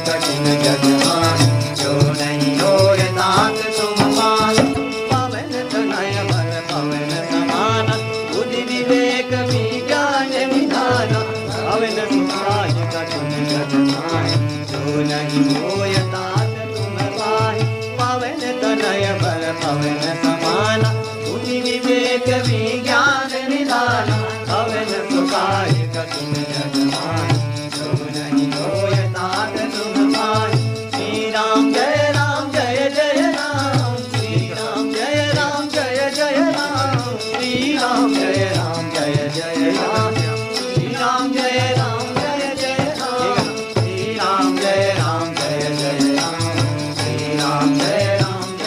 कठिन जगमान, जो नहीं होय तात तुम पाहि। पवन तनय बल पवन समान, बुद्धि विवेक विज्ञान निधान, पवन सुखाय कठिन जगमान, जो नहीं होय तात तुम पाहि। पवन तनय बल पवन समान, बुद्धि विवेक विज्ञान निधान, पवन सुखाय कठिन